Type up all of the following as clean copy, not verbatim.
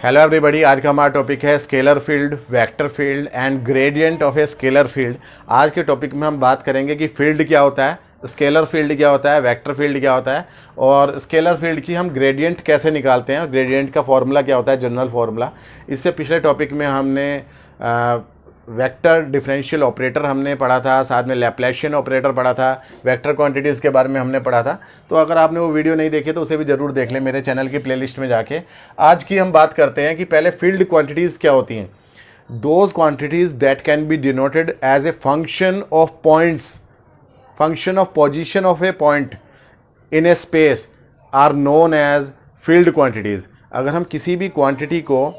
Hello everybody, आज का हमारा टॉपिक है scalar field, vector field and gradient of a scalar field. आज के टॉपिक में हम बात करेंगे कि फील्ड क्या होता है, स्केलर फील्ड क्या होता है, वेक्टर फील्ड क्या होता है और स्केलर फील्ड की हम ग्रेडियंट कैसे निकालते हैं और ग्रेडियंट का फॉर्मूला क्या होता है, जनरल फॉर्मूला। इससे पिछले टॉपिक में हमने वेक्टर डिफरेंशियल ऑपरेटर हमने पढ़ा था, साथ में लैप्लाशियन ऑपरेटर पढ़ा था, वेक्टर क्वांटिटीज़ के बारे में हमने पढ़ा था। तो अगर आपने वो वीडियो नहीं देखी तो उसे भी ज़रूर देख लें मेरे चैनल की प्लेलिस्ट में जाके। आज की हम बात करते हैं कि पहले फील्ड क्वांटिटीज़ क्या होती हैं। Those quantities that can be denoted as a function of points, function of position of a point in a space are known as field quantities. अगर हम किसी भी क्वांटिटी को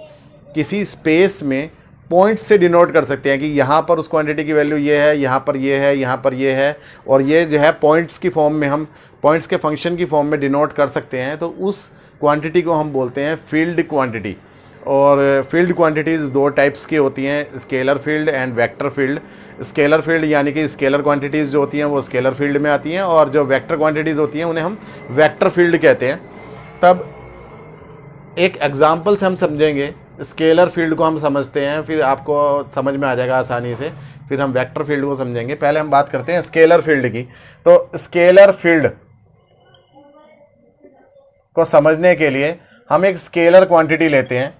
किसी स्पेस में पॉइंट्स से डिनोट कर सकते हैं कि यहाँ पर उस क्वांटिटी की वैल्यू ये है, यहाँ पर ये है, यहाँ पर ये है, और ये जो है पॉइंट्स की फॉर्म में, हम पॉइंट्स के फंक्शन की फॉर्म में डिनोट कर सकते हैं, तो उस क्वांटिटी को हम बोलते हैं फील्ड क्वांटिटी। और फील्ड क्वांटिटीज़ दो टाइप्स की होती हैं, scalar field and vector field. Scalar field यानी कि स्केलर क्वांटिटीज़ जो होती हैं वो स्केलर फील्ड में आती हैं, और जो वेक्टर क्वांटिटीज़ होती हैं उन्हें हम वेक्टर फील्ड कहते हैं। तब एक एग्जाम्पल से हम समझेंगे, स्केलर फील्ड को हम समझते हैं, फिर आपको समझ में आ जाएगा आसानी से, फिर हम वेक्टर फील्ड को समझेंगे। पहले हम बात करते हैं स्केलर फील्ड की। तो स्केलर फील्ड को समझने के लिए हम एक स्केलर क्वांटिटी लेते हैं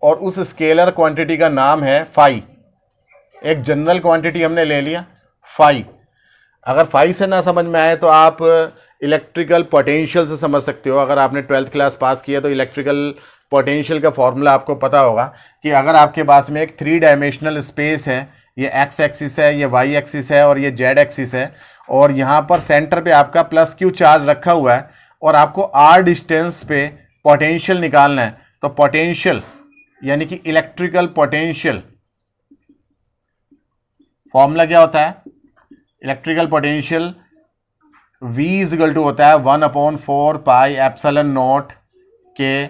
और उस स्केलर क्वांटिटी का नाम है फाई। एक जनरल क्वांटिटी हमने ले लिया फाई। अगर फाई से ना समझ में आए तो आप इलेक्ट्रिकल पोटेंशियल से समझ सकते हो। अगर आपने 12th क्लास पास किया तो इलेक्ट्रिकल पोटेंशियल का फॉर्मूला आपको पता होगा कि अगर आपके पास में एक 3 डायमेंशनल स्पेस है, ये एक्स एक्सिस है, ये वाई एक्सिस है और ये जेड एक्सिस है, और यहाँ पर सेंटर पे आपका प्लस क्यू चार्ज रखा हुआ है और आपको आर डिस्टेंस पे पोटेंशियल निकालना है, तो पोटेंशियल यानी कि इलेक्ट्रिकल पोटेंशियल फॉर्मूला क्या होता है, electrical potential V equal to होता है 1/4 पाई एप्सिलॉन नॉट के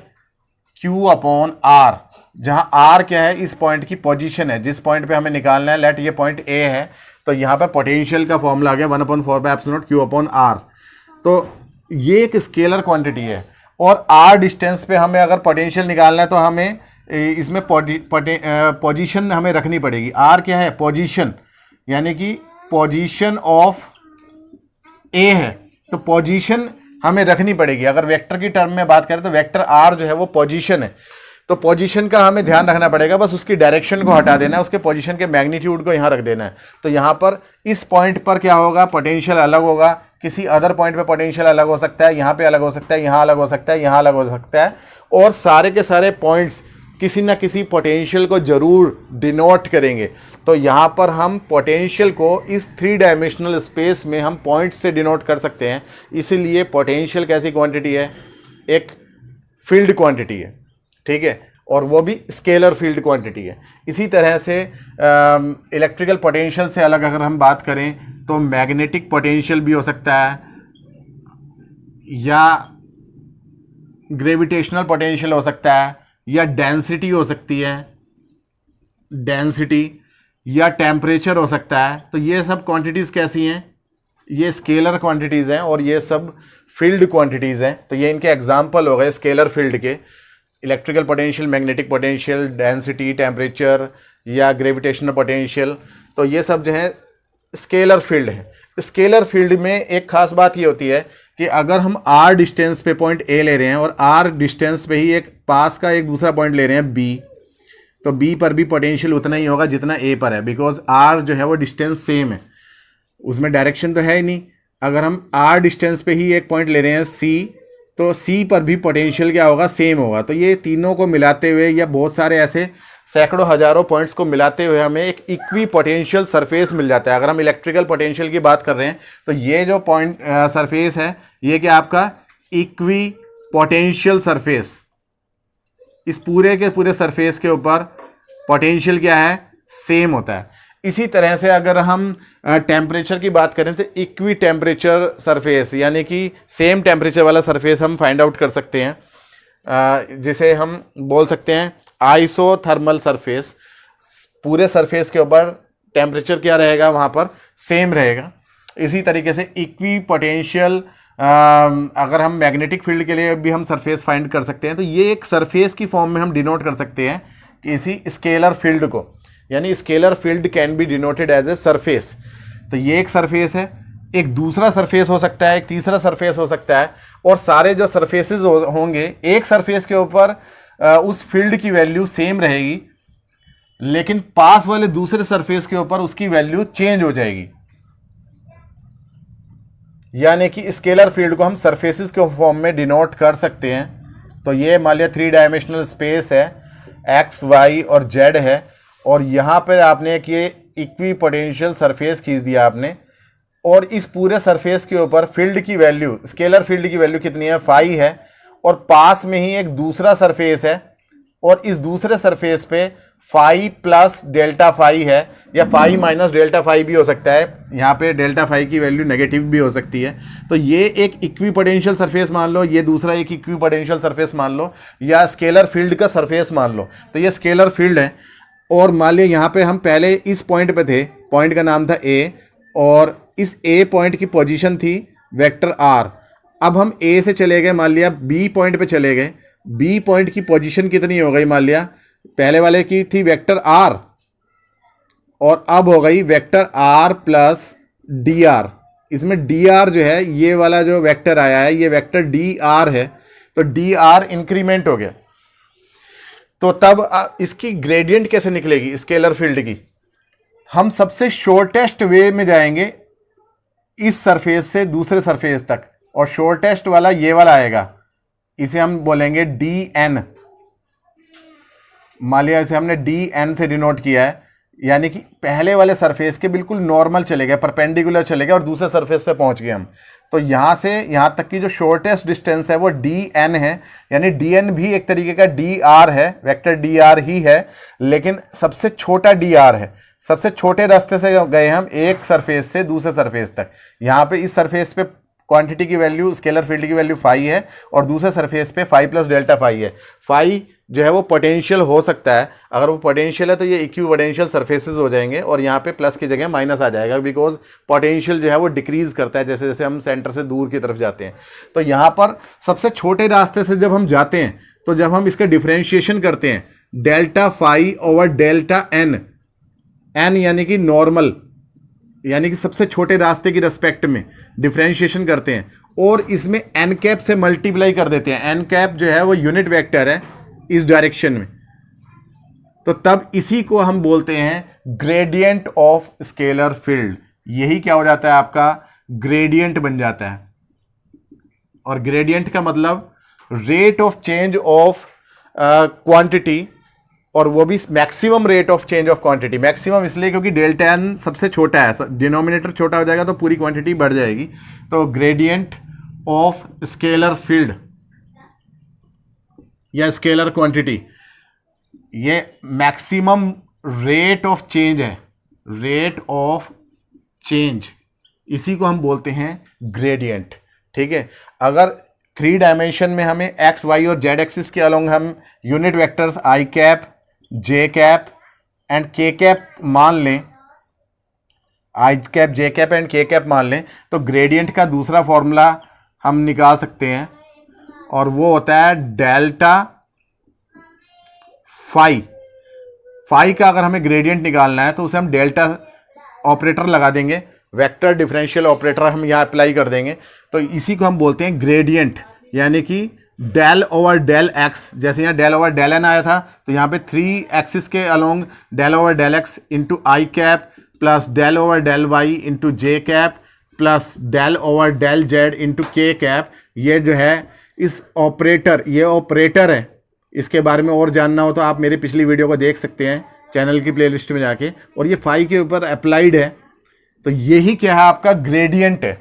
Q/R, जहाँ R क्या है, इस पॉइंट की पोजीशन है, जिस पॉइंट पे हमें निकालना है। लेट ये पॉइंट A है, तो यहाँ पे पोटेंशियल का फॉर्मूला आ गया 1/4 पाई एप्सिलॉन नॉट Q/R। तो ये एक स्केलर क्वांटिटी है और R डिस्टेंस पे हमें अगर पोटेंशियल निकालना है तो हमें इसमें पोजीशन हमें रखनी पड़ेगी। R क्या है, पोजीशन, यानी कि पोजीशन ऑफ ए है, तो पोजीशन हमें रखनी पड़ेगी। अगर वेक्टर की टर्म में बात करें तो वेक्टर आर जो है वो पोजीशन है, तो पोजीशन का हमें ध्यान रखना पड़ेगा। बस उसकी डायरेक्शन को हटा देना है, उसके पोजीशन के मैग्नीट्यूड को यहाँ रख देना है। तो यहाँ पर इस पॉइंट पर क्या होगा, पोटेंशियल अलग होगा, किसी अदर पॉइंट पे पोटेंशियल अलग हो सकता है, यहाँ पे अलग हो सकता है, यहाँ अलग हो सकता है, यहाँ अलग हो सकता है, और सारे के सारे पॉइंट्स किसी ना किसी पोटेंशियल को जरूर डिनोट करेंगे। तो यहाँ पर हम पोटेंशियल को इस 3 डायमेंशनल स्पेस में हम पॉइंट्स से डिनोट कर सकते हैं। इसीलिए पोटेंशियल कैसी क्वांटिटी है, एक फील्ड क्वांटिटी है, ठीक है, और वो भी स्केलर फील्ड क्वांटिटी है। इसी तरह से इलेक्ट्रिकल पोटेंशियल से अलग अगर हम बात करें तो मैग्नेटिक पोटेंशियल भी हो सकता है, या ग्रेविटेशनल पोटेंशियल हो सकता है, या डेंसिटी हो सकती है, डेंसिटी, या टेम्परेचर हो सकता है। तो ये सब क्वांटिटीज़ कैसी हैं, ये स्केलर क्वांटिटीज़ हैं और ये सब फील्ड क्वांटिटीज़ हैं। तो ये इनके एग्जांपल हो गए स्केलर फील्ड के, electrical potential, magnetic potential, density, temperature या ग्रेविटेशनल पोटेंशियल। तो ये सब जो है स्केलर फील्ड है। स्केलर फील्ड में एक खास बात ये होती है कि अगर हम r डिस्टेंस पे पॉइंट A ले रहे हैं और r डिस्टेंस पे ही एक पास का एक दूसरा पॉइंट ले रहे हैं B, तो B पर भी पोटेंशियल उतना ही होगा जितना A पर है, बिकॉज r जो है वो डिस्टेंस सेम है, उसमें डायरेक्शन तो है ही नहीं। अगर हम r डिस्टेंस पे ही एक पॉइंट ले रहे हैं C, तो C पर भी पोटेंशियल क्या होगा, सेम होगा। तो ये तीनों को मिलाते हुए या बहुत सारे ऐसे सैकड़ों हजारों पॉइंट्स को मिलाते हुए हमें एक इक्वी पोटेंशियल सरफेस मिल जाता है। अगर हम इलेक्ट्रिकल पोटेंशियल की बात कर रहे हैं तो ये जो पॉइंट सरफेस है, ये क्या आपका इक्वी पोटेंशियल सरफेस, इस पूरे के पूरे सरफेस के ऊपर पोटेंशियल क्या है, सेम होता है। इसी तरह से अगर हम टेम्परेचर की बात करें तो इक्वी टेम्परेचर सरफेस, यानी कि सेम टेम्परेचर वाला सरफेस हम फाइंड आउट कर सकते हैं, जिसे हम बोल सकते हैं आइसोथर्मल सरफेस। पूरे सरफेस के ऊपर टेम्परेचर क्या रहेगा, वहाँ पर सेम रहेगा। इसी तरीके से इक्वी पोटेंशियल अगर हम मैग्नेटिक फील्ड के लिए भी हम सरफेस फाइंड कर सकते हैं, तो ये एक सरफेस की फॉर्म में हम डिनोट कर सकते हैं किसी स्केलर फील्ड को, यानी scalar field can be denoted as a surface. तो ये एक सरफेस है, एक दूसरा सरफेस हो सकता है, एक तीसरा सरफेस हो सकता है, और सारे जो सरफेसेस होंगे एक सरफेस के ऊपर उस फील्ड की वैल्यू सेम रहेगी, लेकिन पास वाले दूसरे सरफेस के ऊपर उसकी वैल्यू चेंज हो जाएगी। यानी कि स्केलर फील्ड को हम सरफेसेस के फॉर्म में डिनोट कर सकते हैं। तो ये मान लिया 3 डायमेंशनल स्पेस है, एक्स वाई और जेड है, और यहाँ पर आपने एक ये इक्वी पोटेंशियल सरफेस खींच दिया आपने, और इस पूरे सरफेस के ऊपर फील्ड की वैल्यू, स्केलर फील्ड की वैल्यू कितनी है, फाई है, और पास में ही एक दूसरा सरफेस है, और इस दूसरे सरफेस पे फाई प्लस डेल्टा फाई है, या फाई माइनस डेल्टा फाई भी हो सकता है, यहाँ पे डेल्टा फाई की वैल्यू नेगेटिव भी हो सकती है। तो ये एक इक्वी पोटेंशियल सरफेस मान लो, ये दूसरा एक इक्वी पोटेंशियल सरफेस मान लो, या स्केलर फील्ड का सरफेस मान लो। तो ये स्केलर फील्ड है, और मान लिया यहाँ पे हम पहले इस पॉइंट पे थे, पॉइंट का नाम था ए, और इस ए पॉइंट की पोजीशन थी वेक्टर आर। अब हम ए से चले गए, मान लिया बी पॉइंट पे चले गए, बी पॉइंट की पोजीशन कितनी हो गई, मान लिया पहले वाले की थी वेक्टर आर, और अब हो गई vector r plus d r. इसमें डी आर जो है, ये वाला जो वेक्टर आया है, ये वेक्टर डी आर है, तो डी आर इंक्रीमेंट हो गया। तो तब इसकी ग्रेडियंट कैसे निकलेगी स्केलर फील्ड की? हम सबसे शॉर्टेस्ट वे में जाएंगे इस सरफेस से दूसरे सरफेस तक, और शॉर्टेस्ट वाला ये वाला आएगा, इसे हम बोलेंगे डी एन। मान लिया इसे हमने डी एन से डिनोट किया है, यानी कि पहले वाले सरफेस के बिल्कुल नॉर्मल चले गए, परपेंडिकुलर चले गए, और दूसरे सरफेस पे पहुंच गए हम। तो यहाँ से यहाँ तक की जो शॉर्टेस्ट डिस्टेंस है वो डी एन है, यानी डी एन भी एक तरीके का डी आर है, वेक्टर डी आर ही है, लेकिन सबसे छोटा डी आर है। सबसे छोटे रास्ते से गए हम एक सरफेस से दूसरे सरफेस तक। यहाँ पे इस सरफेस पे क्वांटिटी की वैल्यू, स्केलर फील्ड की वैल्यू फाई है, और दूसरे सरफेस पे फाई प्लस डेल्टा फाई है। फाई जो है वो पोटेंशियल हो सकता है, अगर वो पोटेंशियल है तो ये इक्वी पोटेंशियल सरफेसेस हो जाएंगे, और यहाँ पे प्लस की जगह माइनस आ जाएगा, बिकॉज पोटेंशियल जो है वो डिक्रीज करता है जैसे जैसे हम सेंटर से दूर की तरफ जाते हैं। तो यहाँ पर सबसे छोटे रास्ते से जब हम जाते हैं, तो जब हम इसका डिफ्रेंशिएशन करते हैं, delta phi over delta n, n यानी कि नॉर्मल, यानी कि सबसे छोटे रास्ते की रेस्पेक्ट में डिफ्रेंशिएशन करते हैं, और इसमें एन कैप से मल्टीप्लाई कर देते हैं। एन कैप जो है वो यूनिट वेक्टर है इस डायरेक्शन में, तो तब इसी को हम बोलते हैं ग्रेडियंट ऑफ स्केलर फील्ड। यही क्या हो जाता है, आपका ग्रेडियंट बन जाता है। और ग्रेडियंट का मतलब rate of change of quantity, और वो भी maximum rate of change of quantity. Maximum इसलिए क्योंकि डेल्टा एन सबसे छोटा है, डिनोमिनेटर छोटा हो जाएगा तो पूरी क्वांटिटी बढ़ जाएगी। तो ग्रेडियंट ऑफ स्केलर फील्ड या स्केलर क्वांटिटी, ये मैक्सिमम रेट ऑफ चेंज है, रेट ऑफ चेंज, इसी को हम बोलते हैं ग्रेडियंट। ठीक है, अगर 3 डायमेंशन में हमें एक्स वाई और जेड एक्सिस के अलोंग हम unit vectors I cap, J cap and के कैप मान लें, आई कैप, जे कैप एंड के कैप मान लें, तो ग्रेडियंट का दूसरा फॉर्मूला हम निकाल सकते हैं, और वो होता है डेल्टा फाई। फाई का अगर हमें ग्रेडियंट निकालना है तो उसे हम डेल्टा ऑपरेटर लगा देंगे, वेक्टर डिफरेंशियल ऑपरेटर हम यहाँ अप्लाई कर देंगे, तो इसी को हम बोलते हैं ग्रेडियंट। यानी कि डेल ओवर डेल एक्स, जैसे यहाँ डेल ओवर डेल एन आया था, तो यहाँ पे 3 एक्सिस के along del over del X into I cap plus del over del Y into J cap plus del over del Z into K cap. ये जो है इस ऑपरेटर, ये ऑपरेटर है, इसके बारे में और जानना हो तो आप मेरी पिछली वीडियो को देख सकते हैं चैनल की प्लेलिस्ट में जाके, और ये फाई के ऊपर अप्लाइड है। तो यही क्या है, आपका ग्रेडियंट है,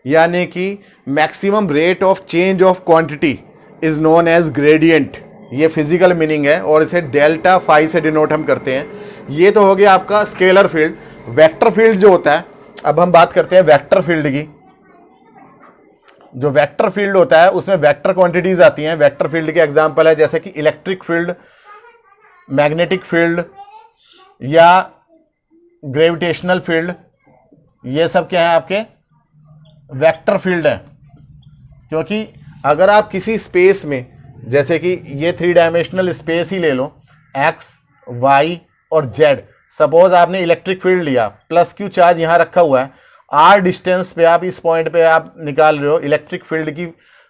यानी कि maximum rate of change of quantity is known as gradient. ये फिजिकल मीनिंग है, और इसे डेल्टा फाई से डिनोट हम करते हैं। ये तो हो गया आपका स्केलर फील्ड। वेक्टर फील्ड जो होता है, अब हम बात करते हैं वेक्टर फील्ड की। जो वेक्टर फील्ड होता है उसमें वेक्टर क्वांटिटीज आती हैं। वेक्टर फील्ड के एग्जांपल है जैसे कि इलेक्ट्रिक फील्ड, मैग्नेटिक फील्ड या ग्रेविटेशनल फील्ड, ये सब क्या है, आपके वेक्टर फील्ड है। क्योंकि अगर आप किसी स्पेस में, जैसे कि ये 3 डायमेंशनल स्पेस ही ले लो, एक्स, वाई और जेड, सपोज आपने इलेक्ट्रिक फील्ड लिया, प्लस क्यू चार्ज यहाँ रखा हुआ है, आर डिस्टेंस पे आप इस पॉइंट पे आप निकाल रहे हो इलेक्ट्रिक फील्ड की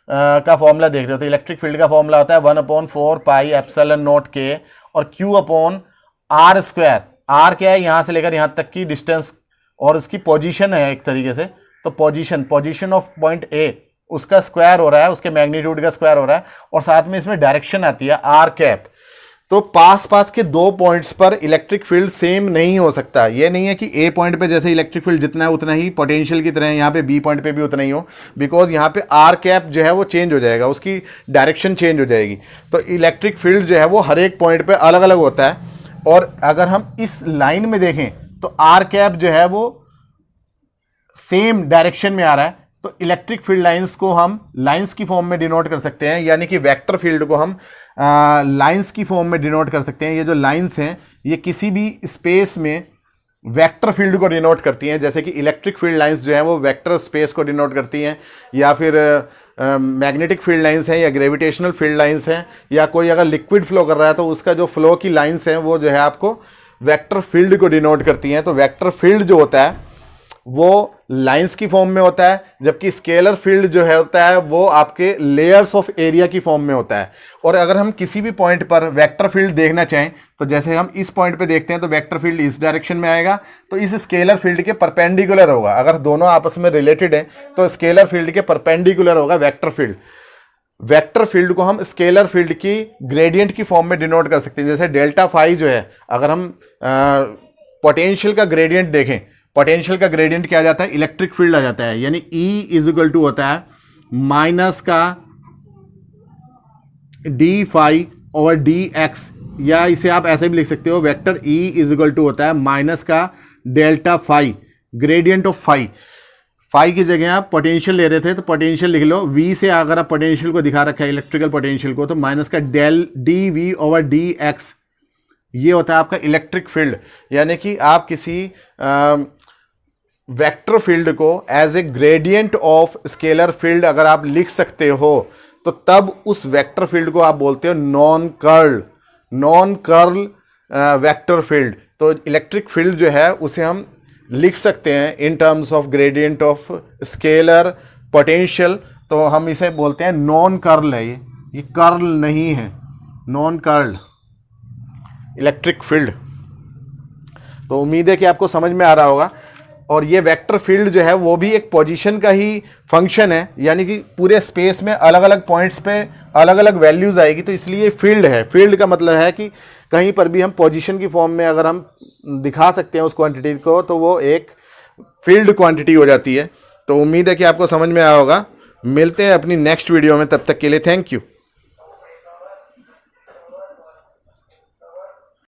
का फॉर्मूला देख रहे हो, तो इलेक्ट्रिक फील्ड का फॉर्मूला होता है 1/4 पाई एप्सिलॉन नॉट के और q upon r square. R क्या है, यहाँ से लेकर यहाँ तक की डिस्टेंस और इसकी पोजीशन है एक तरीके से, तो पोजीशन ऑफ पॉइंट ए उसका स्क्वायर हो रहा है, उसके मैग्नीट्यूड का स्क्वायर हो रहा है, और साथ में इसमें डायरेक्शन आती है आर कैप। तो पास पास के 2 पॉइंट्स पर इलेक्ट्रिक फील्ड सेम नहीं हो सकता। ये नहीं है कि ए पॉइंट पे जैसे इलेक्ट्रिक फील्ड जितना है उतना ही पोटेंशियल की तरह यहाँ पे बी पॉइंट पे भी उतना ही हो, बिकॉज यहाँ पे आर कैप जो है वो चेंज हो जाएगा, उसकी डायरेक्शन चेंज हो जाएगी। तो इलेक्ट्रिक फील्ड जो है वो हर एक पॉइंट पे अलग अलग होता है। और अगर हम इस लाइन में देखें तो आर कैप जो है वो सेम डायरेक्शन में आ रहा है, तो इलेक्ट्रिक फील्ड लाइंस को हम लाइंस की फॉर्म में डिनोट कर सकते हैं, यानी कि वेक्टर फील्ड को हम लाइंस की फॉर्म में डिनोट कर सकते हैं। ये जो लाइंस हैं ये किसी भी स्पेस में वेक्टर फील्ड को डिनोट करती हैं, जैसे कि इलेक्ट्रिक फील्ड लाइंस जो हैं वो वेक्टर स्पेस को डिनोट करती हैं, या फिर मैग्नेटिक फील्ड लाइंस हैं, या ग्रेविटेशनल फील्ड लाइंस हैं, या कोई अगर लिक्विड फ्लो कर रहा है तो उसका जो फ्लो की लाइंस हैं वो जो है आपको वेक्टर फील्ड को डिनोट करती हैं। तो वेक्टर फील्ड जो होता है वो लाइंस की फॉर्म में होता है, जबकि स्केलर फील्ड जो है होता है वो आपके लेयर्स ऑफ एरिया की फॉर्म में होता है। और अगर हम किसी भी पॉइंट पर वेक्टर फील्ड देखना चाहें तो जैसे हम इस पॉइंट पे देखते हैं तो वेक्टर फील्ड इस डायरेक्शन में आएगा, तो इस स्केलर फील्ड के परपेंडिकुलर होगा। अगर दोनों आपस में रिलेटेड है तो स्केलर फील्ड के परपेंडिकुलर होगा वेक्टर फील्ड। वेक्टर फील्ड को हम स्केलर फील्ड की ग्रेडियंट की फॉर्म में डिनोट कर सकते हैं, जैसे डेल्टा फाई जो है, अगर हम पोटेंशियल का ग्रेडियंट देखें, पोटेंशियल का ग्रेडियंट क्या आ जाता है, इलेक्ट्रिक फील्ड आ जाता है, यानी E इज इक्वल टू होता है माइनस का डी फाई और डी एक्स, या इसे आप ऐसे भी लिख सकते हो, vector E is equal to होता है माइनस का delta phi, gradient of phi. Phi की जगह आप पोटेंशियल ले रहे थे तो पोटेंशियल लिख लो, V से अगर आप पोटेंशियल को दिखा रखा है इलेक्ट्रिकल पोटेंशियल को, तो माइनस का del d v over d x, ये होता है आपका इलेक्ट्रिक फील्ड। यानी कि आप किसी वेक्टर फील्ड को as a gradient of scalar field अगर आप लिख सकते हो तो तब उस वेक्टर फील्ड को आप बोलते हो नॉन कर्ल वेक्टर फील्ड। तो इलेक्ट्रिक फील्ड जो है उसे हम लिख सकते हैं in terms of gradient of scalar potential, तो हम इसे बोलते हैं नॉन कर्ल है, ये कर्ल नहीं है, नॉन कर्ल इलेक्ट्रिक फील्ड। तो उम्मीद है कि आपको समझ में आ रहा होगा। और ये वेक्टर फील्ड जो है वो भी एक पोजीशन का ही फंक्शन है, यानी कि पूरे स्पेस में अलग अलग पॉइंट्स पे अलग अलग वैल्यूज आएगी, तो इसलिए फील्ड है। फील्ड का मतलब है कि कहीं पर भी हम पोजीशन की फॉर्म में अगर हम दिखा सकते हैं उस क्वांटिटी को तो वो एक फील्ड क्वांटिटी हो जाती है। तो उम्मीद है कि आपको समझ में आया होगा। मिलते हैं अपनी नेक्स्ट वीडियो में, तब तक के लिए थैंक यू।